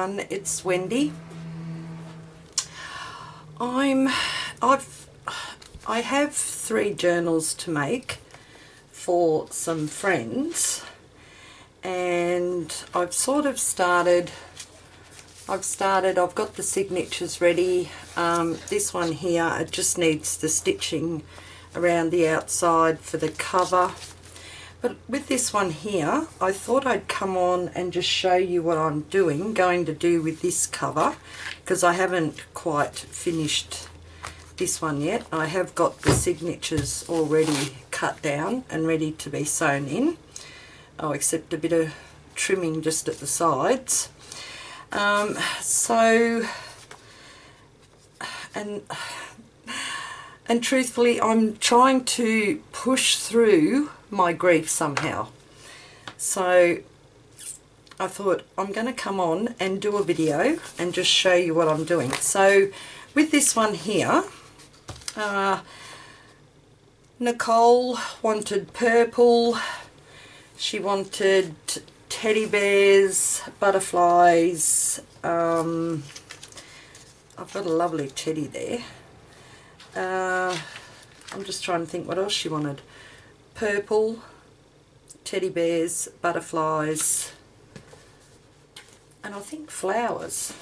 everyone, it's Wendy. I have 3 journals to make for some friends, and I've got the signatures ready. This one here, it just needs the stitching around the outside for the cover. But with this one here, I thought I'd come on and just show you what I'm going to do with this cover, because I haven't quite finished this one yet. I have got the signatures already cut down and ready to be sewn in. Oh, except a bit of trimming just at the sides. And truthfully, I'm trying to push through my grief somehow. So I thought I'm going to come on and do a video and just show you what I'm doing. So with this one here, Nicole wanted purple. She wanted teddy bears, butterflies. I've got a lovely teddy there. I'm just trying to think what else she wanted. Purple, teddy bears, butterflies, and I think flowers.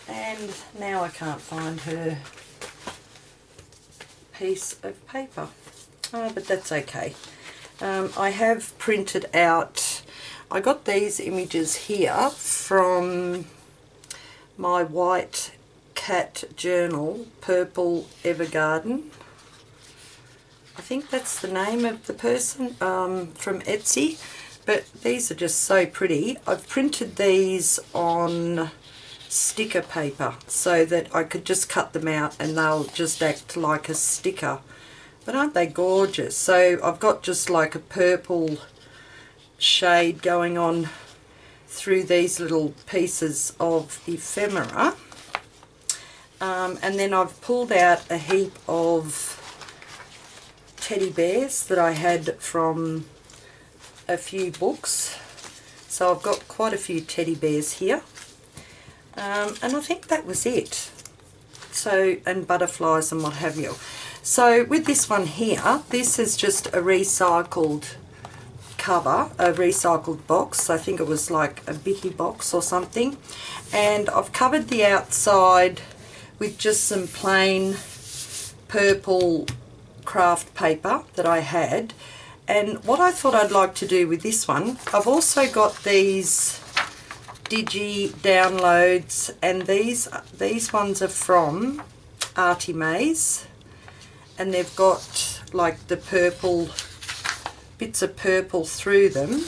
And now I can't find her piece of paper. But that's okay. I have printed out, I got these images here from my white cat journal, Purple Evergarden. I think that's the name of the person, from Etsy, but these are just so pretty. I've printed these on sticker paper so that I could just cut them out and they'll just act like a sticker. But aren't they gorgeous? So I've got just like a purple shade going on through these little pieces of ephemera. And then I've pulled out a heap of teddy bears that I had from a few books. So I've got quite a few teddy bears here. And I think that was it. So, and butterflies and what have you. So with this one here, this is just a recycled cover, a recycled box. I think it was like a Bicky box or something. And I've covered the outside with just some plain purple craft paper that I had. And what I thought I'd like to do with this one, I've also got these digi downloads, and these ones are from Artie Mays, and they've got like the purple bits of purple through them.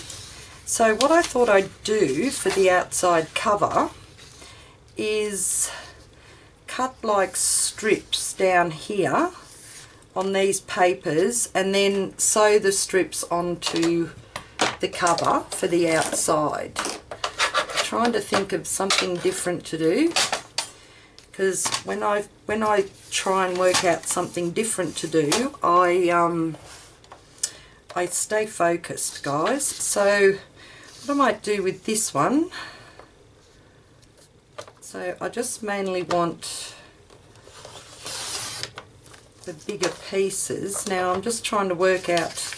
So what I thought I'd do for the outside cover is cut like strips down here on these papers and then sew the strips onto the cover for the outside. I'm trying to think of something different to do, because when I try and work out something different to do, I stay focused, guys. So what I might do with this one, so I just mainly want the bigger pieces. Now I'm just trying to work out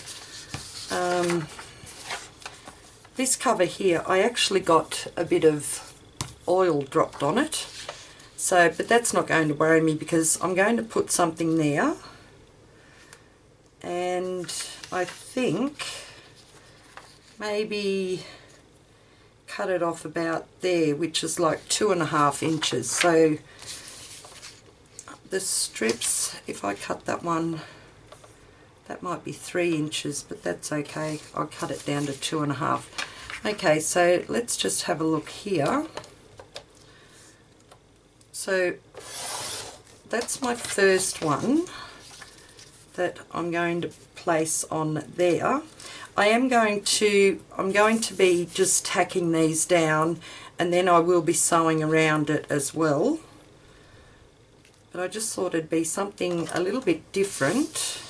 this cover here. I actually got a bit of oil dropped on it, so but that's not going to worry me because I'm going to put something there, and I think maybe cut it off about there, which is like 2.5 inches. So the strips, if I cut that one, that might be 3 inches, but that's okay. I'll cut it down to 2.5. Okay, so let's just have a look here. So that's my first one that I'm going to place on there. I'm going to be just tacking these down, and then I will be sewing around it as well. But I just thought it'd be something a little bit different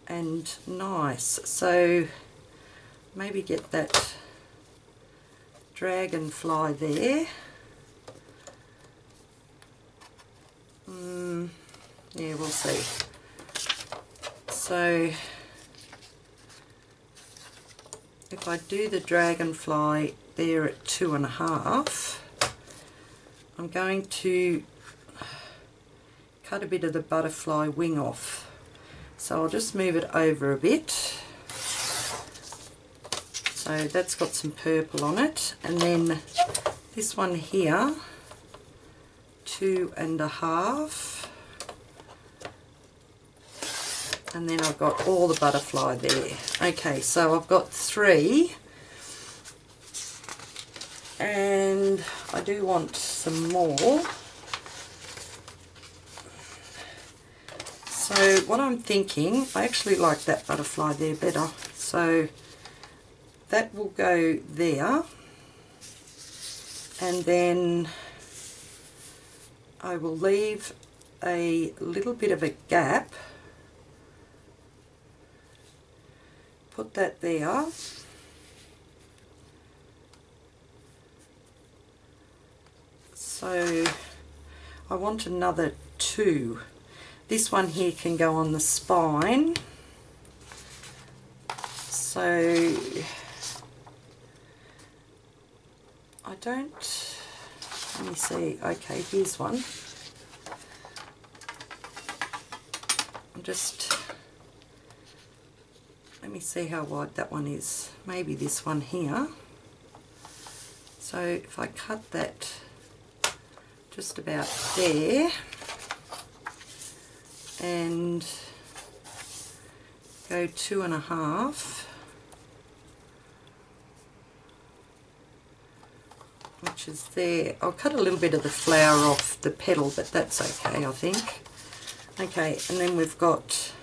and nice. So maybe get that dragonfly there. Yeah, we'll see. So if I do the dragonfly there at 2.5, I'm going to cut a bit of the butterfly wing off. So I'll just move it over a bit. So that's got some purple on it. And then this one here, 2.5. And then I've got all the butterfly there. Okay, so I've got 3. And I do want some more. So what I'm thinking, I actually like that butterfly there better. So that will go there. And then I will leave a little bit of a gap. Put that there. So I want another 2. This one here can go on the spine. So I don't, let me see, okay, here's one. I'm just, let me see how wide that one is. Maybe this one here. So if I cut that just about there and go 2.5, which is there. I'll cut a little bit of the flower off the petal, but that's okay, I think. Okay, and then we've got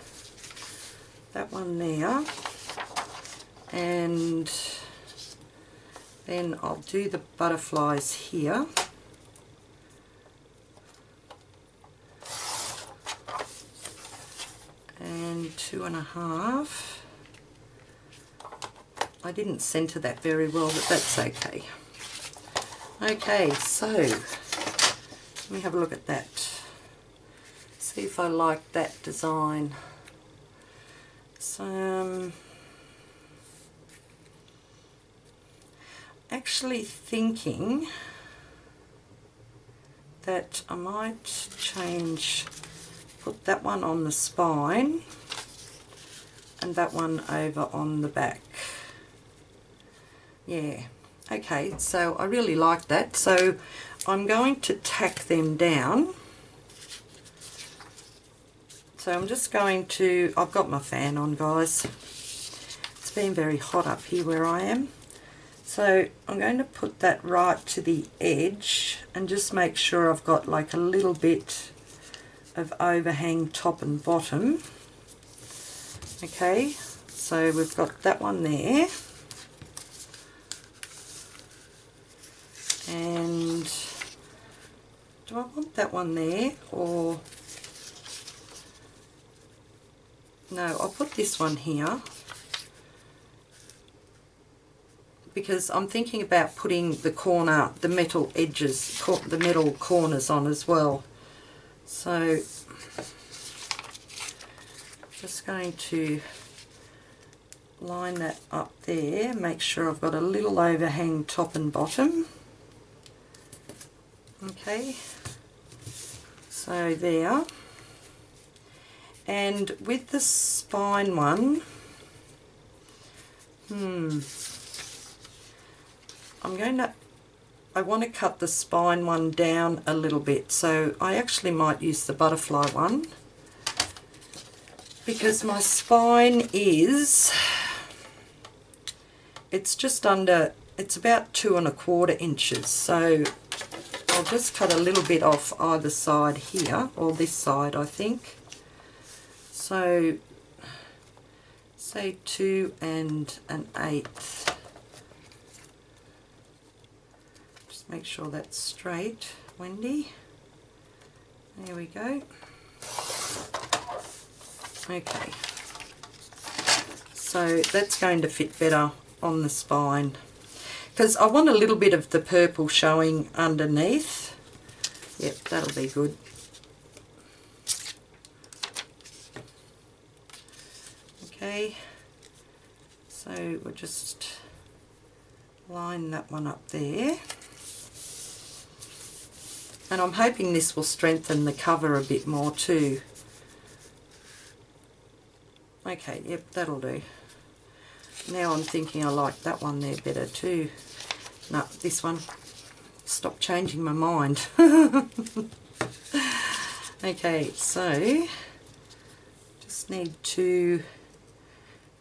that one there, and then I'll do the butterflies here. And 2.5. I didn't centre that very well, but that's okay. Okay, so let me have a look at that. See if I like that design. So actually thinking that I might change, put that one on the spine and that one over on the back. Yeah, okay, so I really like that. So I'm going to tack them down. So I'm just going to, I've got my fan on, guys. It's been very hot up here where I am. So I'm going to put that right to the edge and just make sure I've got like a little bit of overhang top and bottom. Okay, so we've got that one there. And do I want that one there, or no, I'll put this one here because I'm thinking about putting the corner, the metal edges, the metal corners on as well. So just going to line that up there, make sure I've got a little overhang top and bottom. Okay, so there. And with the spine one, I want to cut the spine one down a little bit, so I actually might use the butterfly one because my spine is, it's just under, it's about 2¼ inches, so I'll just cut a little bit off either side here, or this side I think. So say 2 1/8. Just make sure that's straight, Wendy. There we go. Okay. So that's going to fit better on the spine. because I want a little bit of the purple showing underneath. Yep, that'll be good. Okay, so we'll just line that one up there. And I'm hoping this will strengthen the cover a bit more too. Okay, yep, that'll do. Now I'm thinking I like that one there better too. No, this one. Stop changing my mind. Okay, so just need to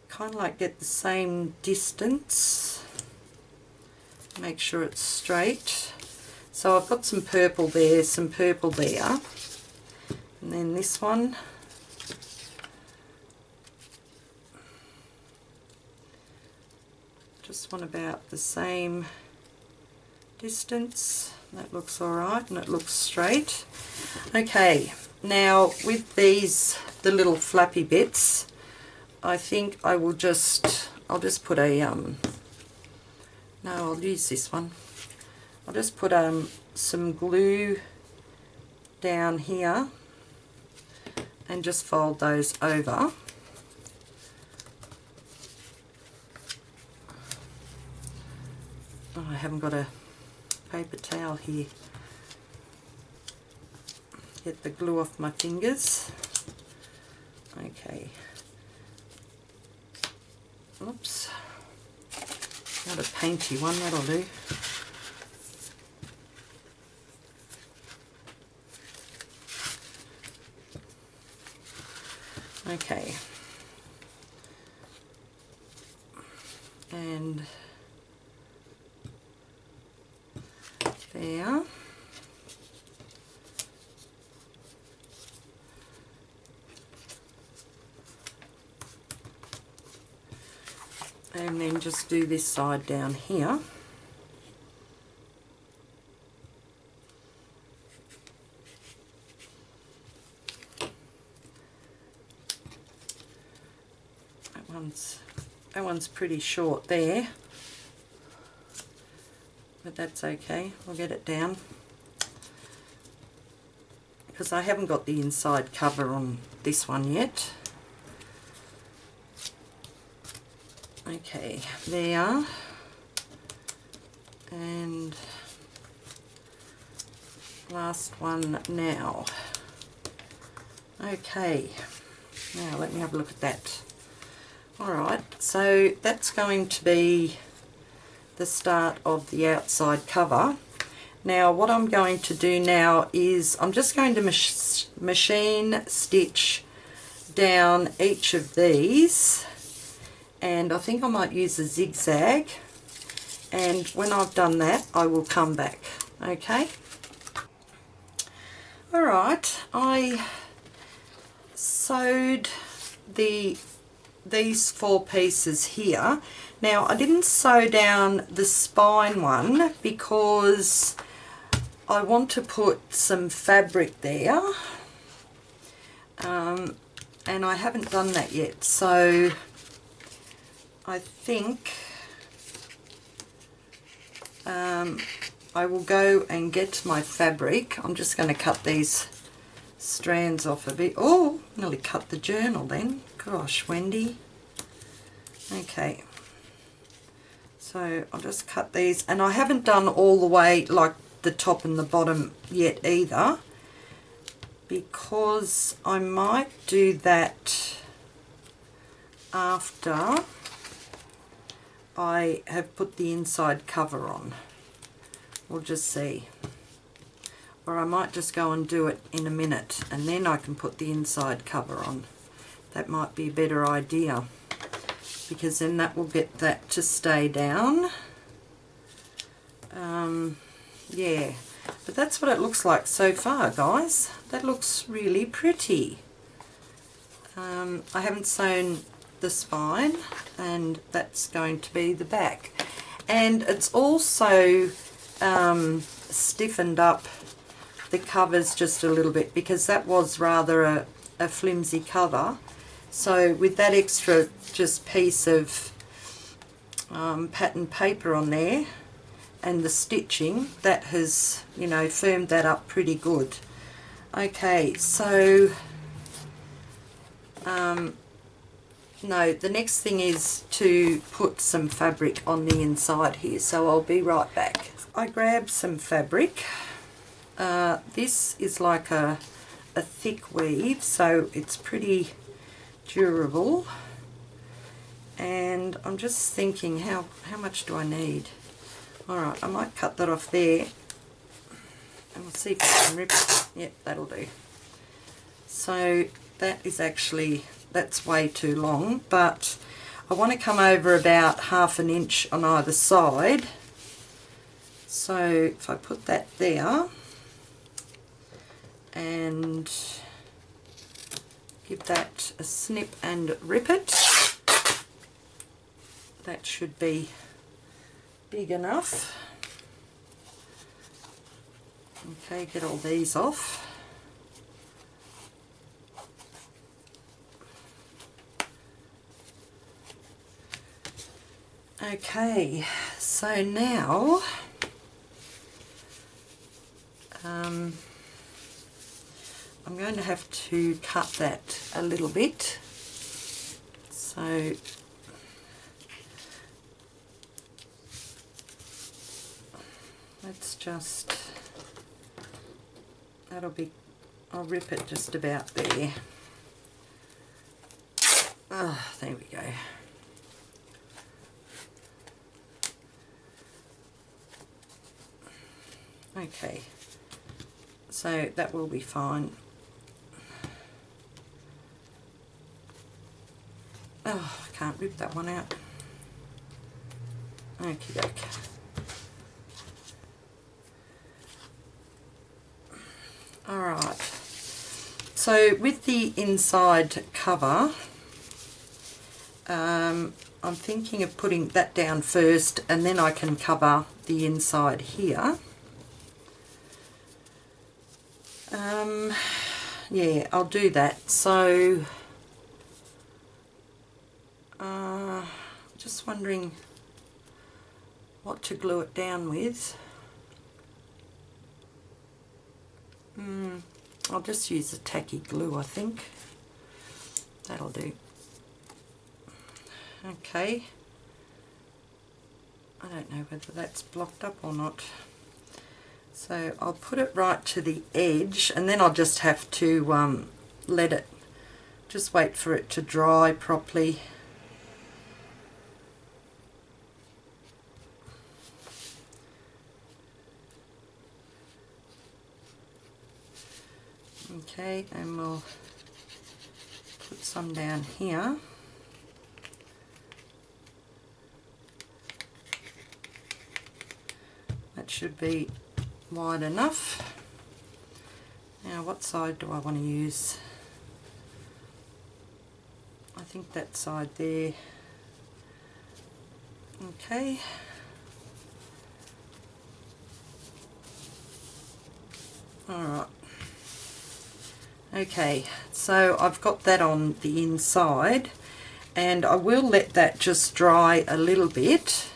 kind of like get the same distance. Make sure it's straight. So I've got some purple there, some purple there. And then this one. Just want about the same distance. That looks alright and it looks straight. Okay, now with these, the little flappy bits, I think I will I'll just put a, no, I'll use this one. I'll just put some glue down here and just fold those over. Oh, I haven't got a paper towel here. Get the glue off my fingers. Okay. Oops. Not a painty one, that'll do. Okay. And there. And then just do this side down here. That one's pretty short there, but that's okay. We'll get it down because I haven't got the inside cover on this one yet. Okay, there, and last one now. Okay, now let me have a look at that. Alright, so that's going to be the start of the outside cover. Now what I'm going to do now is I'm just going to machine stitch down each of these, and I think I might use a zigzag, and when I've done that I will come back. Okay. Alright, I sewed these 4 pieces here. Now I didn't sew down the spine one because I want to put some fabric there, and I haven't done that yet, so I think I will go and get my fabric. I'm just going to cut these strands off a bit. Oh, nearly cut the journal then. Gosh, Wendy. Okay, so I'll just cut these, and I haven't done all the way like the top and the bottom yet either, because I might do that after I have put the inside cover on. We'll just see. Or I might just go and do it in a minute and then I can put the inside cover on. That might be a better idea, because then that will get that to stay down. Yeah, but that's what it looks like so far, guys. That looks really pretty. I haven't sewn the spine, and that's going to be the back. And it's also stiffened up the covers just a little bit, because that was rather a flimsy cover. So with that extra just piece of pattern paper on there, and the stitching, that has, you know, firmed that up pretty good. Okay, so no, the next thing is to put some fabric on the inside here, so I'll be right back. I grabbed some fabric. This is like a thick weave, so it's pretty durable, and I'm just thinking how much do I need. Alright, I might cut that off there and we'll see if I can rip it. Yep, that'll do. So that is actually, that's way too long, but I want to come over about 1/2 inch on either side. So if I put that there and give that a snip and rip it, that should be big enough. Okay, get all these off. Okay, so now I'm going to have to cut that a little bit. So let's just, that'll be, I'll rip it just about there. Oh, there we go. Okay, so that will be fine. Oh, I can't rip that one out. Okie doke. Alright, so with the inside cover, I'm thinking of putting that down first, and then I can cover the inside here. Yeah, I'll do that. So just wondering what to glue it down with. I'll just use the tacky glue, I think. That'll do. Okay. I don't know whether that's blocked up or not. So I'll put it right to the edge, and then I'll just have to let it, just wait for it to dry properly. Okay, and we'll put some down here. That should be wide enough. Now, what side do I want to use? I think that side there. Okay. Alright. Okay, so I've got that on the inside, and I will let that just dry a little bit,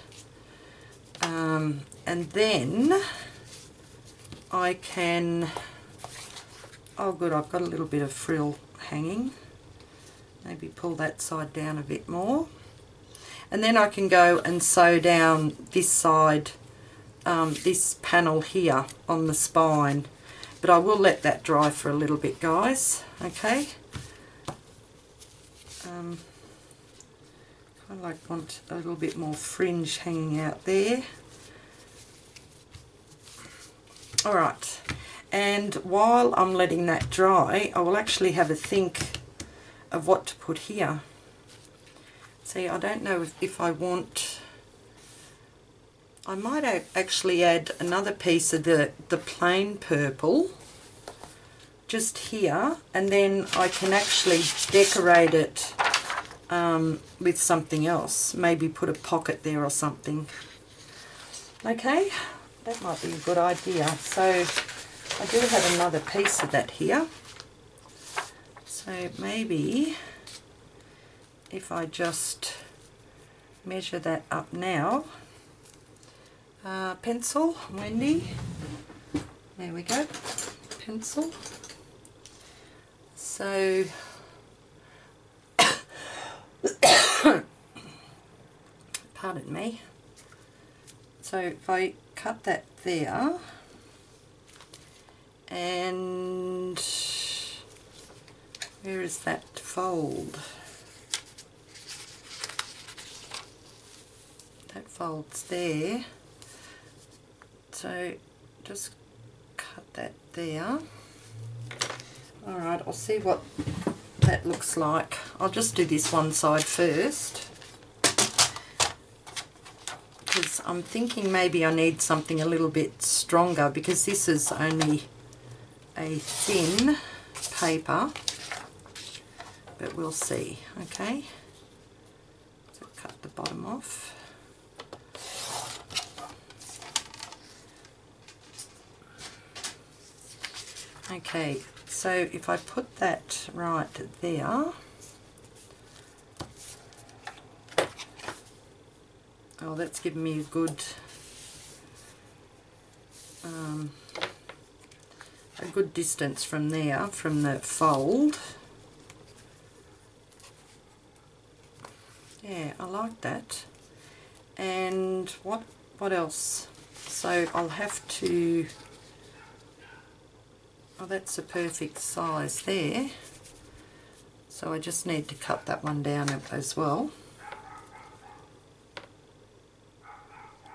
and then I can, oh good, I've got a little bit of frill hanging, maybe pull that side down a bit more, and then I can go and sew down this side, this panel here on the spine. But I will let that dry for a little bit, guys. Okay. Kind of like want a little bit more fringe hanging out there. All right. And while I'm letting that dry, I will actually have a think of what to put here. See, I don't know if I want. I might actually add another piece of the plain purple just here, and then I can actually decorate it with something else. Maybe put a pocket there or something. Okay, that might be a good idea. So I do have another piece of that here. So maybe if I just measure that up now, pencil, Wendy. There we go, pencil. So, pardon me. So if I cut that there, and where is that fold? That folds there. So just cut that there. Alright, I'll see what that looks like. I'll just do this one side first, because I'm thinking maybe I need something a little bit stronger, because this is only a thin paper, but we'll see. Okay, so cut the bottom off. Okay, so if I put that right there, oh, that's given me a good distance from there, from the fold. Yeah, I like that. And what else? So I'll have to, oh, that's a perfect size there. So I just need to cut that one down as well.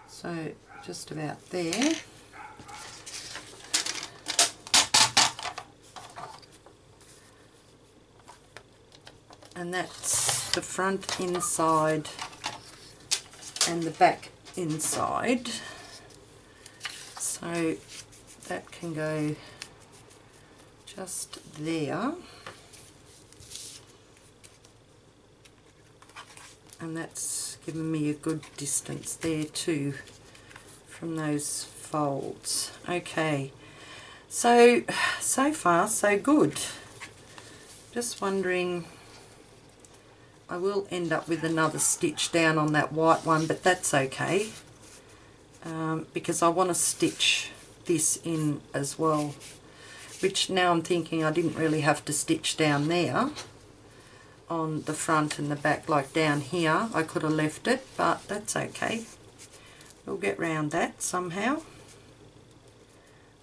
So just about there. And that's the front inside and the back inside. So that can go just there. And that's given me a good distance there too from those folds. Okay, so far so good. Just wondering, I will end up with another stitch down on that white one, but that's okay, because I want to stitch this in as well, which now I'm thinking I didn't really have to stitch down there on the front and the back, like down here. I could have left it, but that's okay. We'll get round that somehow.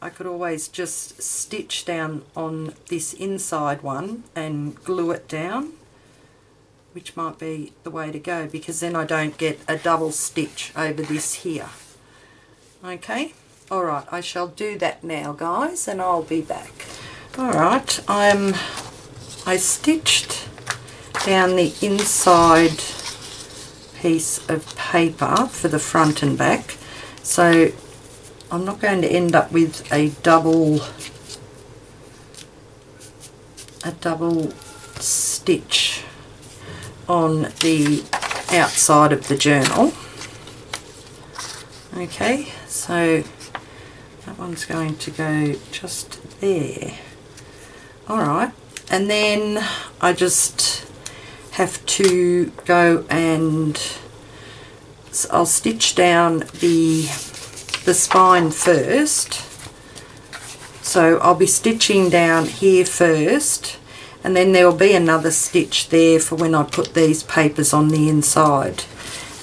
I could always just stitch down on this inside one and glue it down, which might be the way to go, because then I don't get a double stitch over this here. Okay, alright, I shall do that now, guys, and I'll be back. Alright, I stitched down the inside piece of paper for the front and back, so I'm not going to end up with a double stitch on the outside of the journal. Okay, so that one's going to go just there. Alright, and then I just have to go and I'll stitch down the spine first. So I'll be stitching down here first, and then there will be another stitch there for when I put these papers on the inside,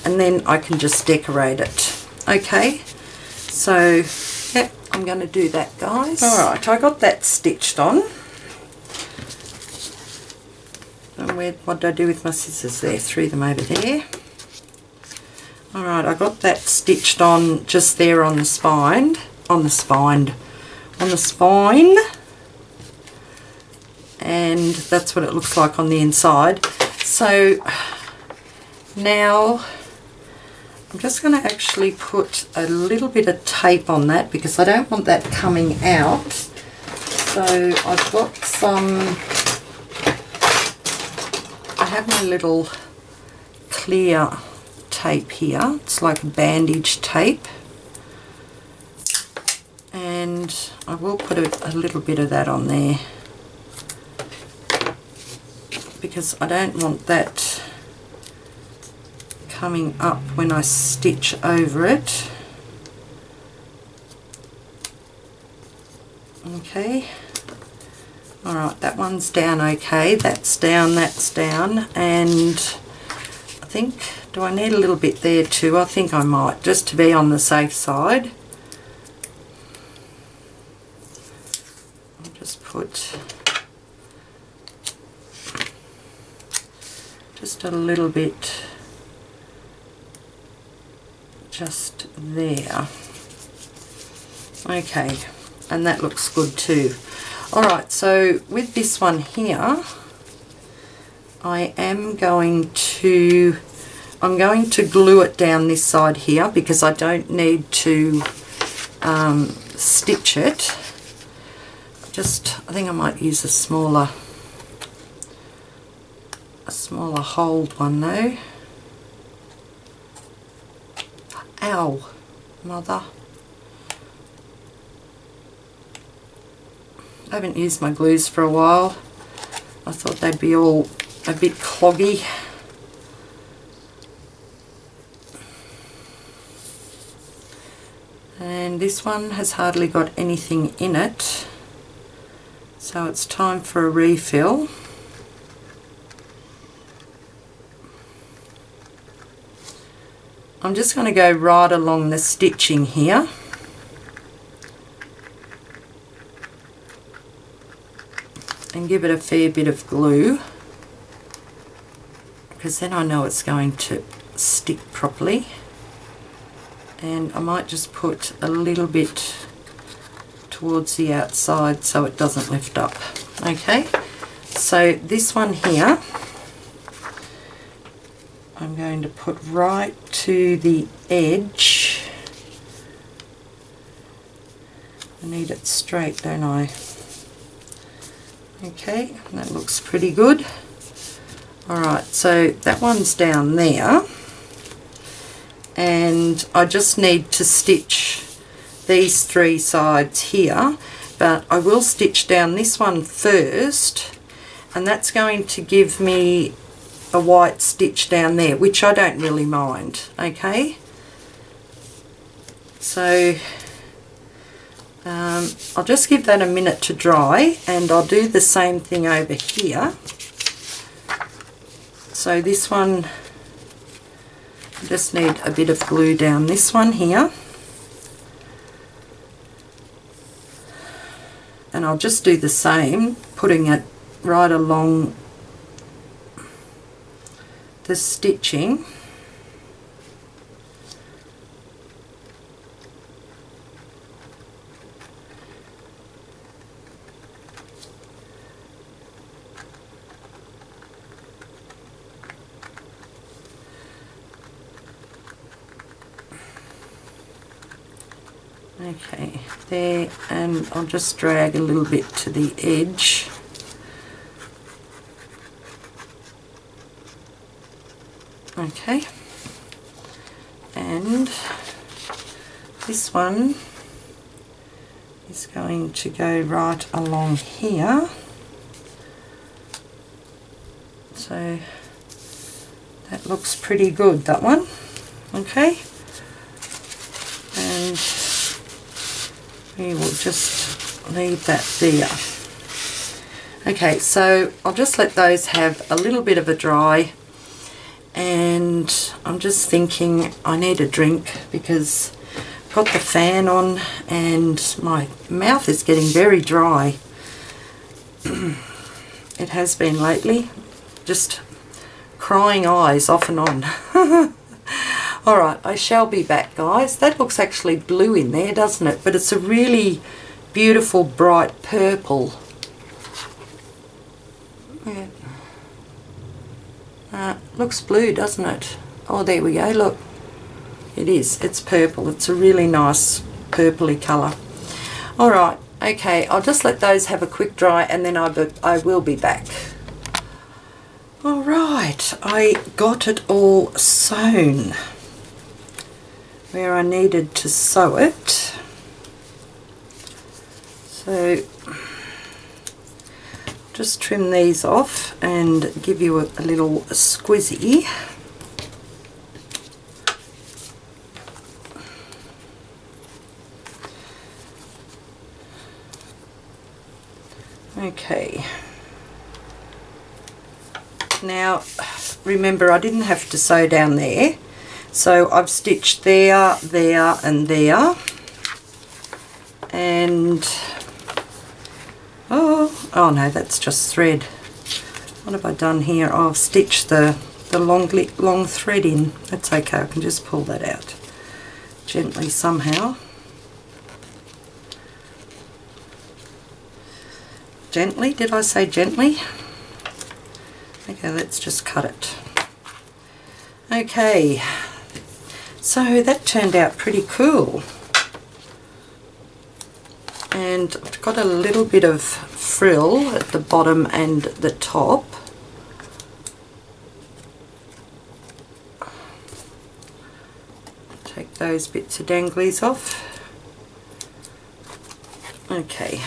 and then I can just decorate it. Okay, so yep, I'm going to do that, guys. Alright, I got that stitched on. And what did I do with my scissors there? Threw them over there. Alright, I got that stitched on just there on the spine. On the spine. And that's what it looks like on the inside. So now I'm just going to actually put a little bit of tape on that, because I don't want that coming out. So I've got some, I have my little clear tape here. It's like bandage tape, and I will put a little bit of that on there, because I don't want that coming up when I stitch over it. Okay. Alright, that one's down okay. That's down, and I think, do I need a little bit there too? I think I might, just to be on the safe side. I'll just put just a little bit just there. Okay, and that looks good too. Alright, so with this one here, I'm going to glue it down this side here because I don't need to stitch it. I think I might use a smaller hold one though. Ow, mother. I haven't used my glues for a while. I thought they'd be all a bit cloggy. And this one has hardly got anything in it, so it's time for a refill. I'm just going to go right along the stitching here. And give it a fair bit of glue, because then I know it's going to stick properly. And I might just put a little bit towards the outside so it doesn't lift up. Okay, so this one here I'm going to put right to the edge. I need it straight, don't I? Okay, that looks pretty good. Alright, so that one's down there, and I just need to stitch these three sides here, but I will stitch down this one first, and that's going to give me a white stitch down there, which I don't really mind. Okay, so I'll just give that a minute to dry, and I'll do the same thing over here. So this one, I just need a bit of glue down this one here, and I'll just do the same, putting it right along the stitching. Okay, there, and I'll just drag a little bit to the edge. Okay, and this one is going to go right along here. So that looks pretty good, that one. Okay, and we will just leave that there. Okay, so I'll just let those have a little bit of a dry, and I'm just thinking I need a drink because I've got the fan on and my mouth is getting very dry. It has been lately, just crying eyes off and on. Alright, I shall be back, guys. That looks actually blue in there, doesn't it? But it's a really beautiful bright purple. Yeah. Looks blue, doesn't it? Oh, there we go, look. It is, it's purple. It's a really nice purpley colour. Alright, okay, I'll just let those have a quick dry, and then I will be back. Alright, I got it all sewn where I needed to sew it. So just trim these off and give you a little squizzy. Okay. Now, remember I didn't have to sew down there, so I've stitched there, there and there. And, oh no, that's just thread. What have I done here? Oh, I've stitched the long thread in. That's okay, I can just pull that out gently somehow. Gently, did I say gently? Okay, let's just cut it. Okay, so that turned out pretty cool. And I've got a little bit of frill at the bottom and the top. Take those bits of danglies off. Okay.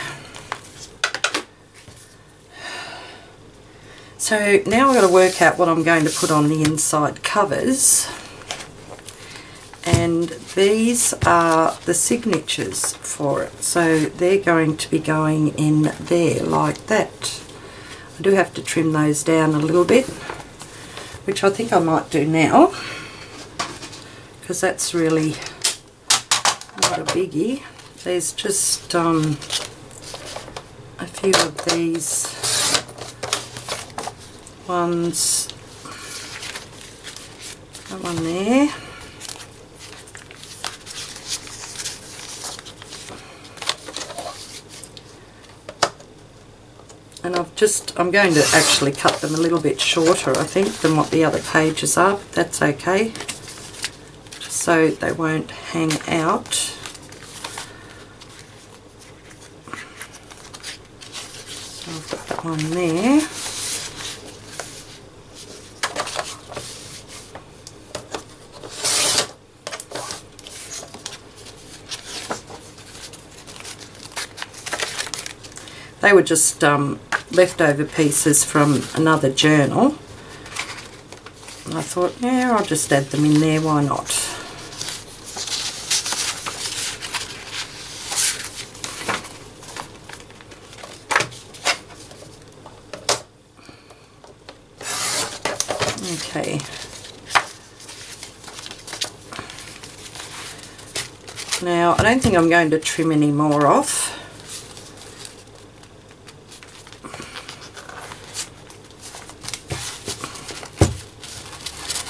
So now I've got to work out what I'm going to put on the inside covers. And these are the signatures for it, so they're going to be going in there like that. I do have to trim those down a little bit, which I think I might do now, because that's really not a biggie. There's just a few of these ones, that one there. And I'm going to actually cut them a little bit shorter, I think, than what the other pages are, but that's okay, just so they won't hang out. So I've got that one there. They were just leftover pieces from another journal. And I thought, yeah, I'll just add them in there, why not? Okay. Now, I don't think I'm going to trim any more off.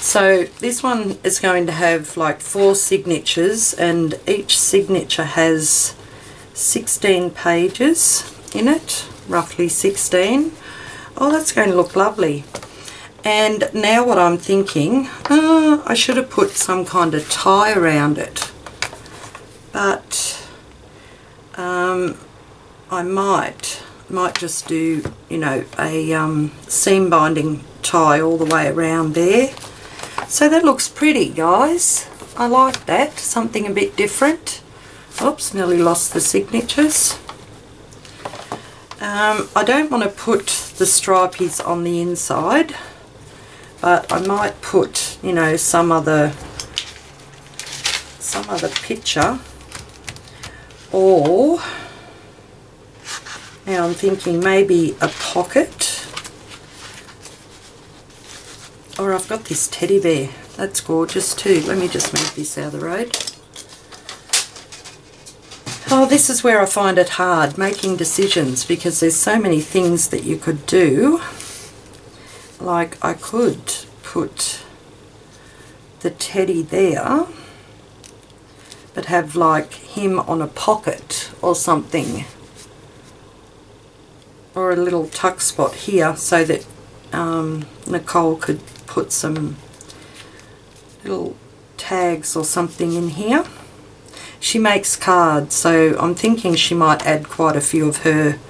So this one is going to have like 4 signatures, and each signature has 16 pages in it, roughly 16. Oh, that's going to look lovely. And now what I'm thinking, I should have put some kind of tie around it, but I might just do, you know, a seam binding tie all the way around there. So that looks pretty, guys. I like that, something a bit different. Oops, nearly lost the signatures. I don't want to put the stripies on the inside, but I might put, you know, some other picture, or now I'm thinking maybe a pocket. Or I've got this teddy bear. That's gorgeous too. Let me just move this out of the road. Oh, this is where I find it hard making decisions, because there's so many things that you could do. Like I could put the teddy there, but have like him on a pocket or something. Or a little tuck spot here, so that Nicole could put some little tags or something in here. She makes cards, so I'm thinking she might add quite a few of her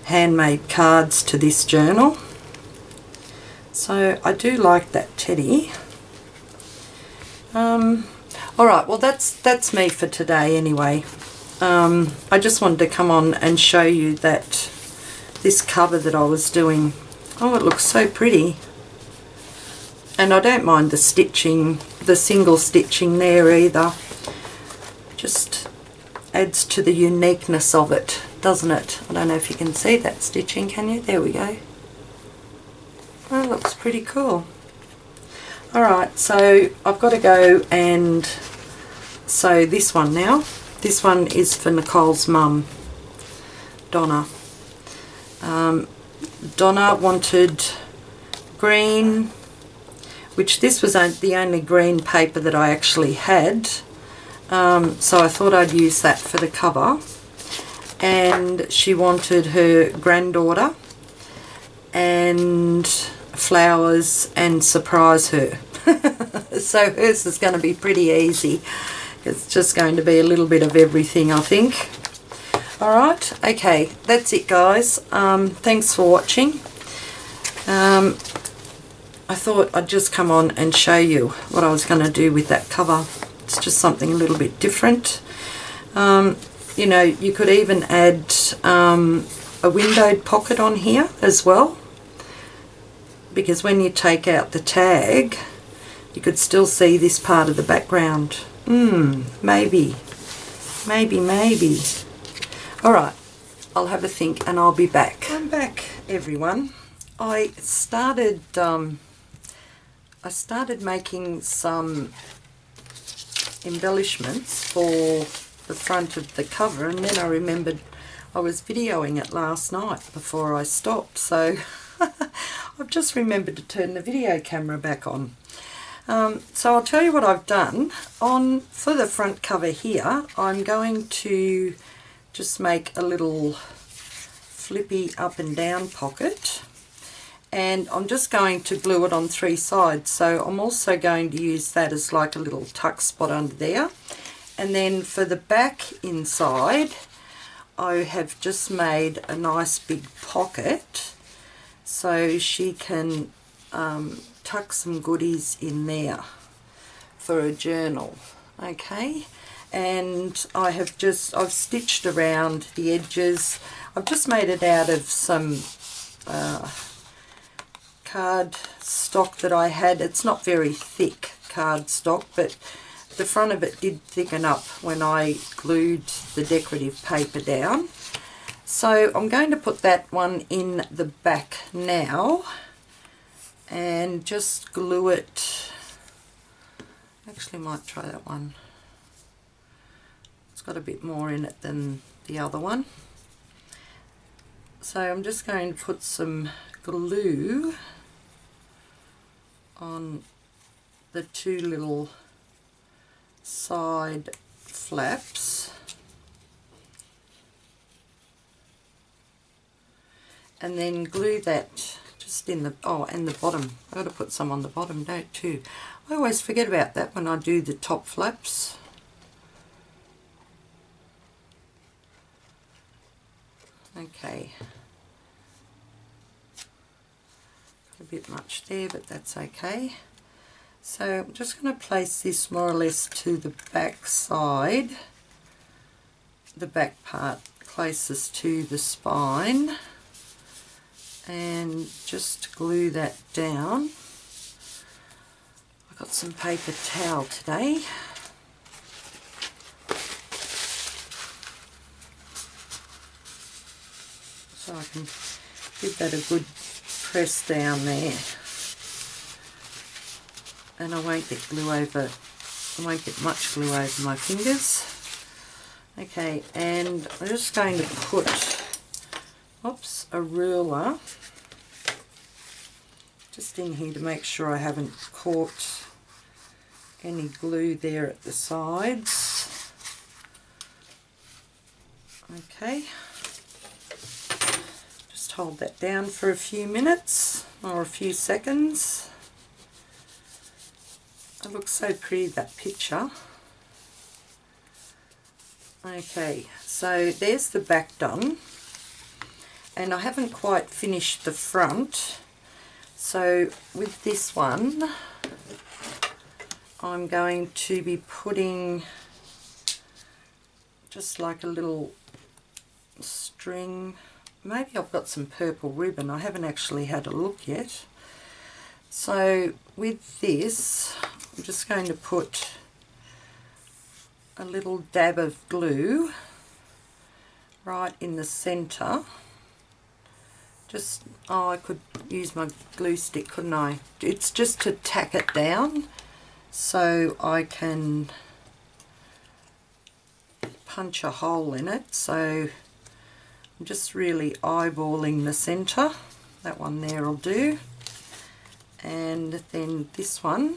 handmade cards to this journal. So I do like that teddy. Alright, well that's me for today anyway. I just wanted to come on and show you that this cover that I was doing. Oh, it looks so pretty. And I don't mind the stitching, the single stitching there either. Just adds to the uniqueness of it, doesn't it? I don't know if you can see that stitching, can you? There we go. That looks pretty cool. Alright, so I've got to go and sew this one now. This one is for Nicole's mum, Donna. Donna wanted green, which this was the only green paper that I actually had, so I thought I'd use that for the cover. And she wanted her granddaughter and flowers and surprise her. So hers is going to be pretty easy. It's just going to be a little bit of everything, I think. Alright, okay, that's it guys. Thanks for watching. I thought I'd just come on and show you what I was going to do with that cover. It's just something a little bit different. You know, you could even add a windowed pocket on here as well, because when you take out the tag you could still see this part of the background. Maybe. Alright, I'll have a think and I'll be back. I'm back everyone. I started making some embellishments for the front of the cover, and then I remembered I was videoing it last night before I stopped, so I've just remembered to turn the video camera back on. So I'll tell you what I've done. For the front cover here, I'm going to just make a little flippy up and down pocket, and I'm just going to glue it on 3 sides. So I'm also going to use that as like a little tuck spot under there. And then for the back inside, I have just made a nice big pocket so she can tuck some goodies in there for a journal. Okay, and I've stitched around the edges. I've just made it out of some card stock that I had. It's not very thick card stock, but the front of it did thicken up when I glued the decorative paper down. So I'm going to put that one in the back now and just glue it. Actually might try that one. It's got a bit more in it than the other one. So I'm just going to put some glue on the 2 little side flaps, and then glue that just in the and the bottom. I've got to put some on the bottom, don't too. I always forget about that when I do the top flaps. Okay, got a bit much there, but that's okay. So I'm just going to place this more or less to the back side, the back part closest to the spine, and just glue that down. I've got some paper towel today. So I can give that a good press down there. And I won't get much glue over my fingers. Okay, and I'm just going to put a ruler just in here to make sure I haven't caught any glue there at the sides. Okay, just hold that down for a few minutes or a few seconds. It looks so pretty, that picture. Okay, so there's the back done, and I haven't quite finished the front. So with this one I'm going to be putting just like a little string. Maybe I've got some purple ribbon. I haven't actually had a look yet. So with this I'm just going to put a little dab of glue right in the centre. Just, oh, I could use my glue stick, couldn't I? It's just to tack it down so I can punch a hole in it. So I'm just really eyeballing the centre. That one there will do. And then this one,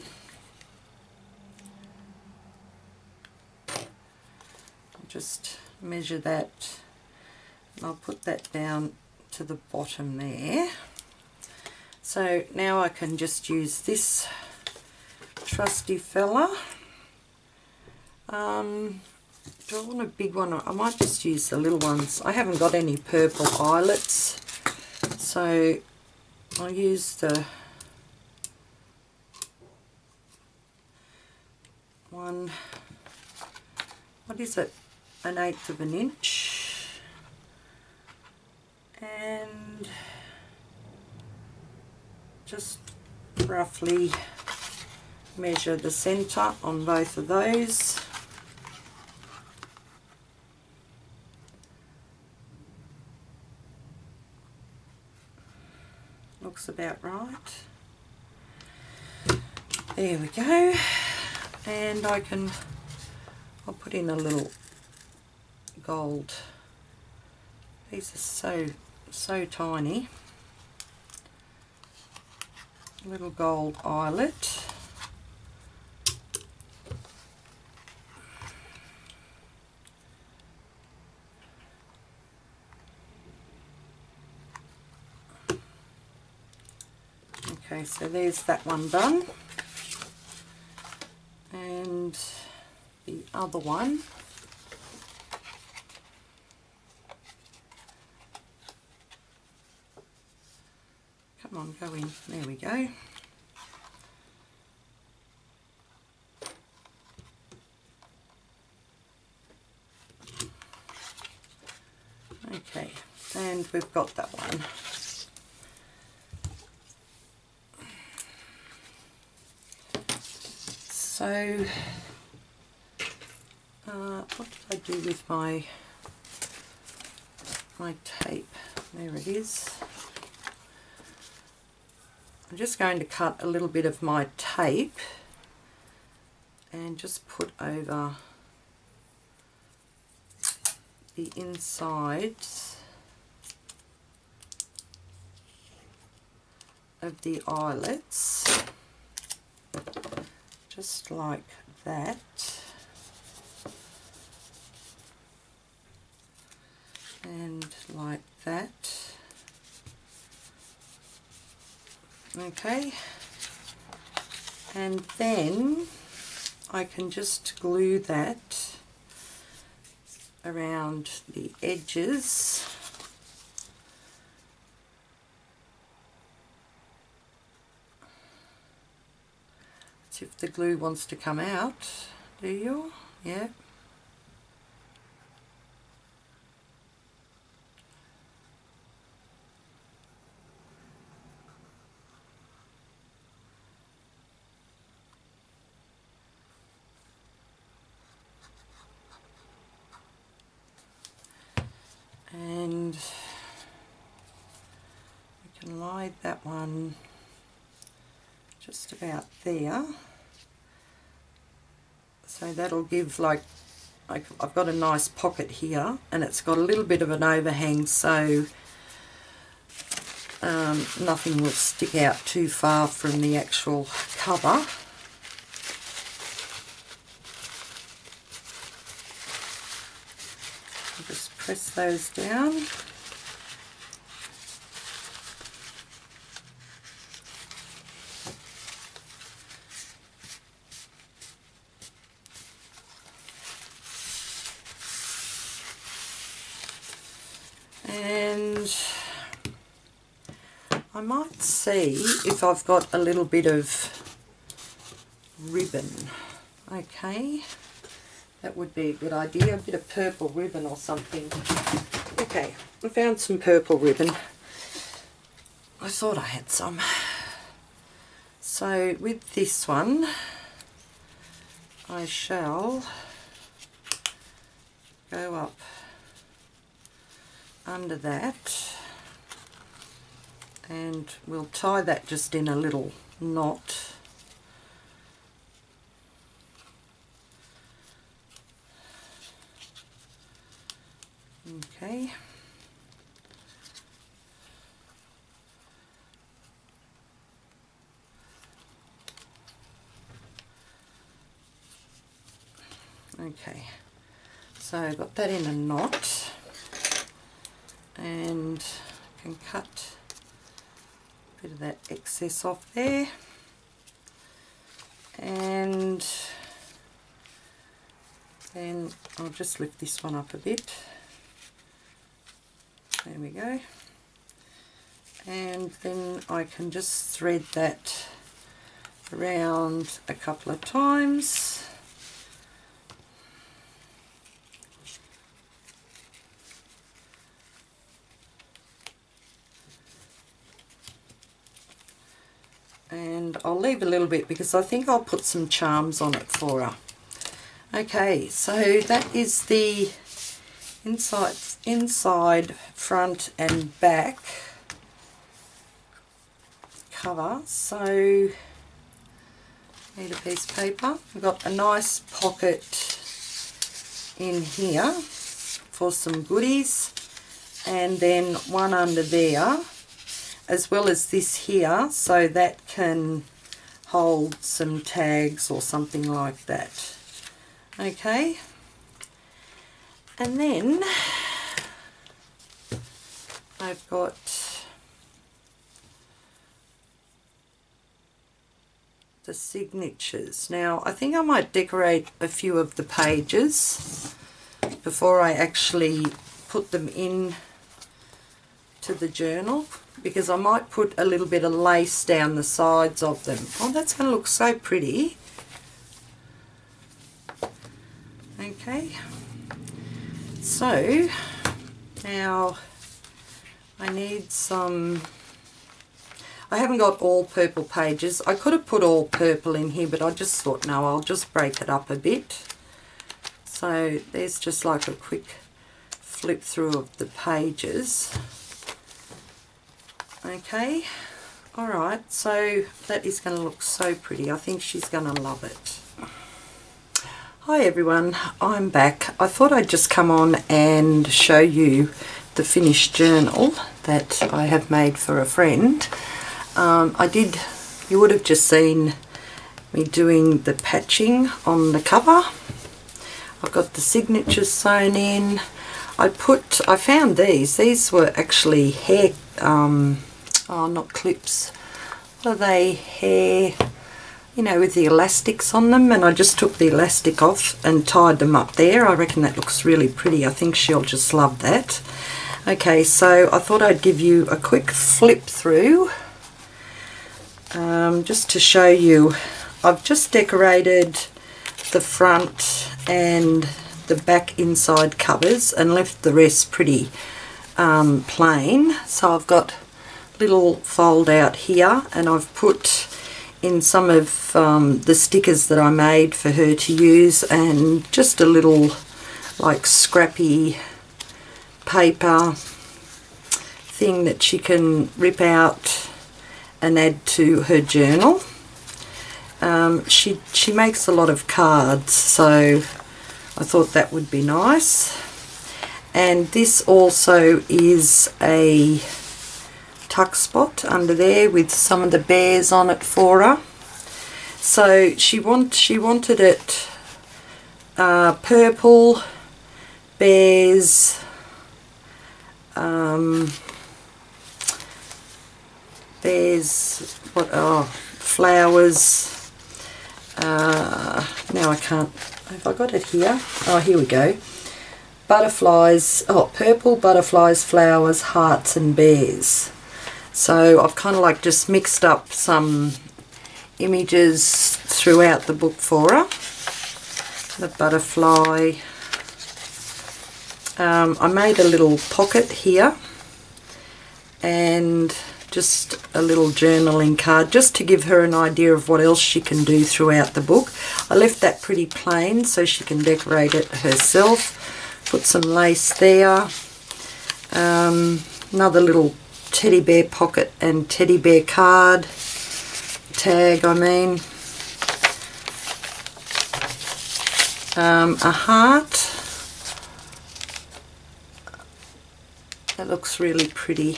I'll just measure that and I'll put that down to the bottom there. So now I can just use this trusty fella. Do I want a big one? I might just use the little ones. I haven't got any purple eyelets, so I'll use the one, what is it, 1/8 of an inch, and just roughly measure the centre on both of those. Looks about right. There we go. And I'll put in a little gold. These are so tiny. A little gold eyelet. Okay, so there's that one done. And the other one, come on, go in, there we go. Okay, and we've got that one. So, what did I do with my tape? There it is. I'm just going to cut a little bit of my tape and just put over the insides of the eyelets, just like that, and like that. Okay, and then I can just glue that around the edges. See if the glue wants to come out, do you? Yeah. And we can lie that one just about there. So that'll give, like, I've got a nice pocket here and it's got a little bit of an overhang, so nothing will stick out too far from the actual cover. Just press those down. And I might see if I've got a little bit of ribbon. Okay, that would be a good idea, a bit of purple ribbon or something. Okay, I found some purple ribbon. I thought I had some. So with this one, I shall go up under that, and we'll tie that just in a little knot. Okay. Okay, so I've got that in a knot, and I can cut a bit of that excess off there, and then I'll just lift this one up a bit. There we go. And then I can just thread that around a couple of times. And I'll leave a little bit because I think I'll put some charms on it for her. Okay, so that is the inside, front and back cover. So need a piece of paper. We've got a nice pocket in here for some goodies, and then one under there, as well as this here, so that can hold some tags or something like that. Okay, and then I've got the signatures. Now I think I might decorate a few of the pages before I actually put them in to the journal, because I might put a little bit of lace down the sides of them. Oh, that's going to look so pretty. Okay, so now I need some, I haven't got all purple pages. I could have put all purple in here, but I just thought, no, I'll just break it up a bit. So there's just like a quick flip through of the pages. Okay, alright, so that is going to look so pretty. I think she's going to love it. Hi everyone, I'm back. I thought I'd just come on and show you the finished journal that I have made for a friend. You would have just seen me doing the patching on the cover. I've got the signatures sewn in. I found these were actually hair, not clips, what are they, hair, you know, with the elastics on them, and I just took the elastic off and tied them up there. I reckon that looks really pretty. I think she'll just love that. Okay, so I thought I'd give you a quick flip through just to show you. I've just decorated the front and the back inside covers and left the rest pretty plain. So I've got little fold out here, and I've put in some of the stickers that I made for her to use, and just a little like scrappy paper thing that she can rip out and add to her journal. She makes a lot of cards, so I thought that would be nice. And this also is a tuck spot under there with some of the bears on it for her. So she wanted it purple, bears, flowers. Now I can't, have I got it here? Oh, here we go. Butterflies, purple, butterflies, flowers, hearts and bears. So I've kind of like just mixed up some images throughout the book for her. The butterfly. I made a little pocket here and just a little journaling card just to give her an idea of what else she can do throughout the book. I left that pretty plain so she can decorate it herself. Put some lace there. Another little teddy bear pocket and teddy bear card tag, I mean. A heart. That looks really pretty.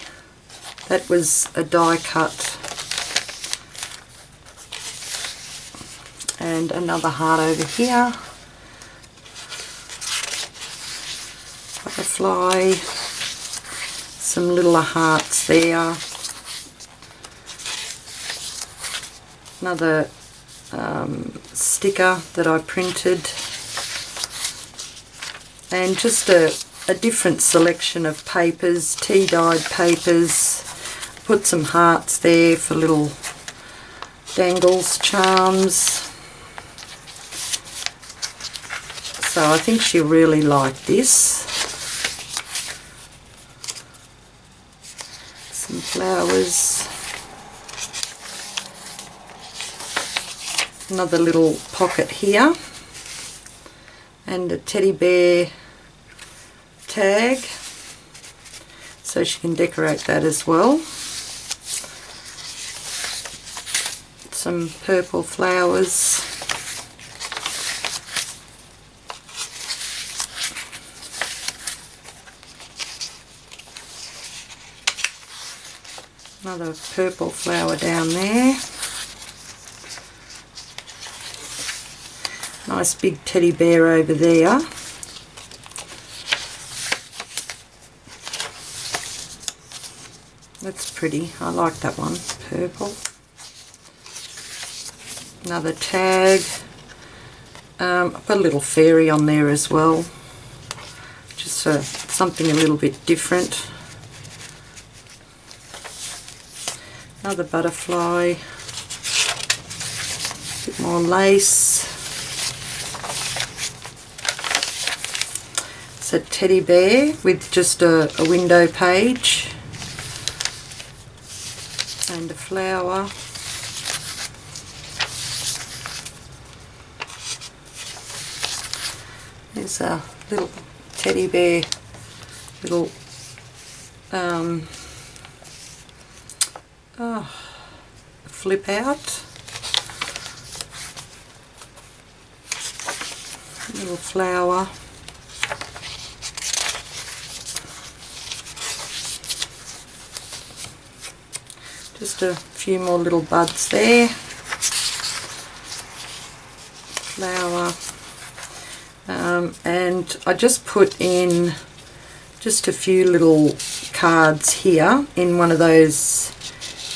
That was a die cut. And another heart over here. Butterfly. Some littler hearts there. Another sticker that I printed. And just a different selection of papers, tea-dyed papers. Put some hearts there for little dangles, charms. So I think she'll really like this. Some flowers. Another little pocket here. And a teddy bear tag. So she can decorate that as well. Some purple flowers. Another purple flower down there. Nice big teddy bear over there. That's pretty. I like that one. Purple. Another tag. I've got a little fairy on there as well. Just for something a little bit different. Another butterfly. A bit more lace. It's a teddy bear with just a window page. And a flower. There's a little teddy bear, little flip out, little flower. Just a few more little buds there. Flower. And I just put in just a few little cards here in one of those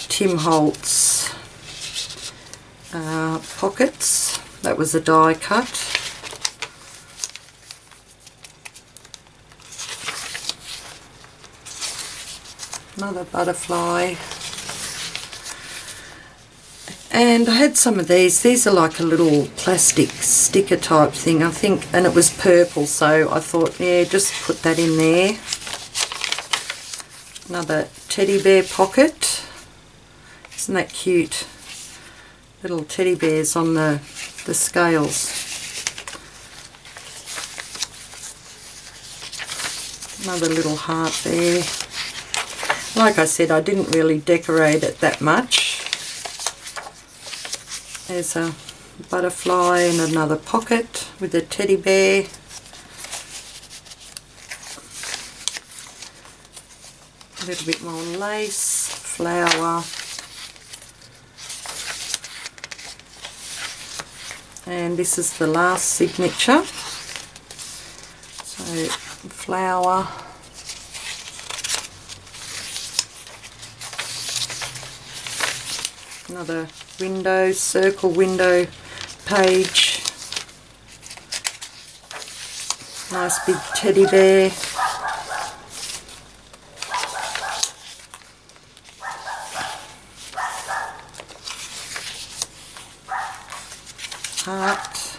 Tim Holtz pockets. That was a die cut. Another butterfly. And I had some of these. These are like a little plastic sticker type thing, I think, and it was purple, so I thought, yeah, just put that in there. Another teddy bear pocket. Isn't that cute? Little teddy bears on the scales. Another little heart there. Like I said, I didn't really decorate it that much. There's a butterfly and another pocket with a teddy bear. A little bit more lace, flower. And this is the last signature. So, flower. Another window, circle window page. Nice big teddy bear. Heart.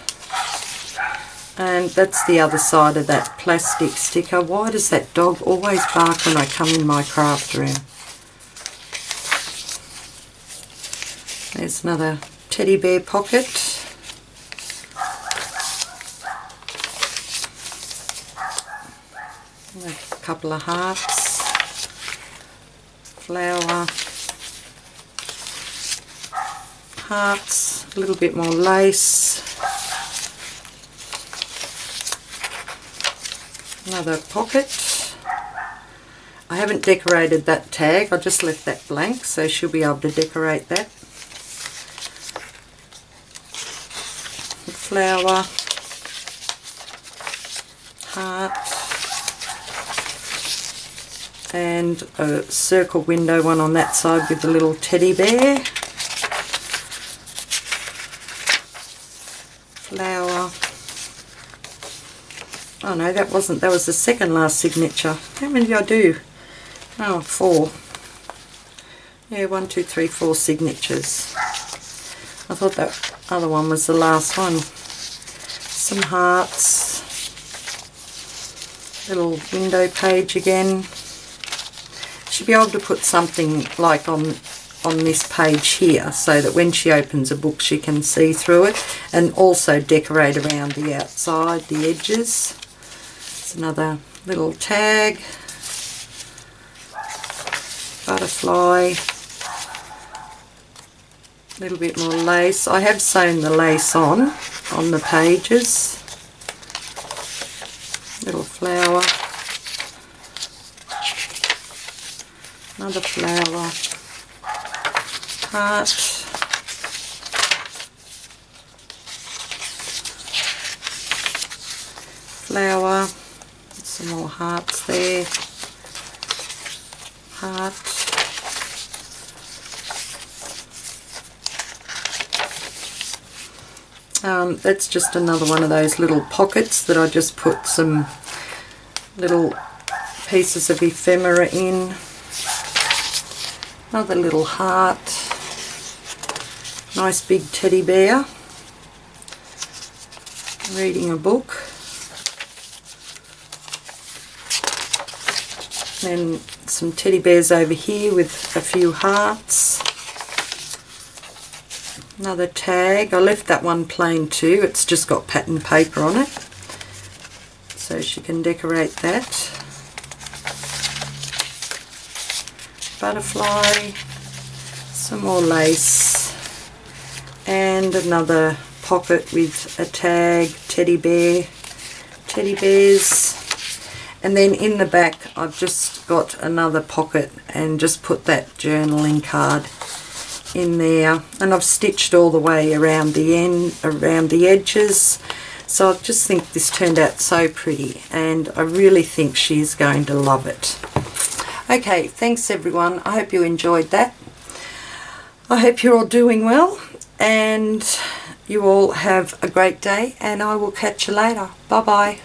And that's the other side of that plastic sticker. Why does that dog always bark when I come in my craft room? There's another teddy bear pocket. And a couple of hearts. flower, hearts, a little bit more lace, another pocket. I haven't decorated that tag, I just left that blank, so she'll be able to decorate that. Flower, heart, and a circle window one on that side with a little teddy bear. Flower. Oh no, that wasn't, that was the second last signature. How many did I do? Oh, 4. Yeah, 1, 2, 3, 4 signatures. I thought that other one was the last one. Some hearts. Little window page again. Should be able to put something like on this page here so that when she opens a book she can see through it, and also decorate around the outside, the edges. It's another little tag, butterfly, a little bit more lace. I have sewn the lace on the pages. Little flower, another flower, heart, flower, some more hearts there, heart, that's just another one of those little pockets that I just put some little pieces of ephemera in. Another little heart, nice big teddy bear, reading a book, then some teddy bears over here with a few hearts. Another tag. I left that one plain too, it's just got pattern paper on it, so she can decorate that. Butterfly, some more lace, and another pocket with a tag, teddy bear, teddy bears. And then in the back I've just got another pocket and just put that journaling card in there, and I've stitched all the way around the end, around the edges. So I just think this turned out so pretty, and I really think she's going to love it. Okay, thanks everyone. I hope you enjoyed that. I hope you're all doing well, and you all have a great day, and I will catch you later. Bye bye.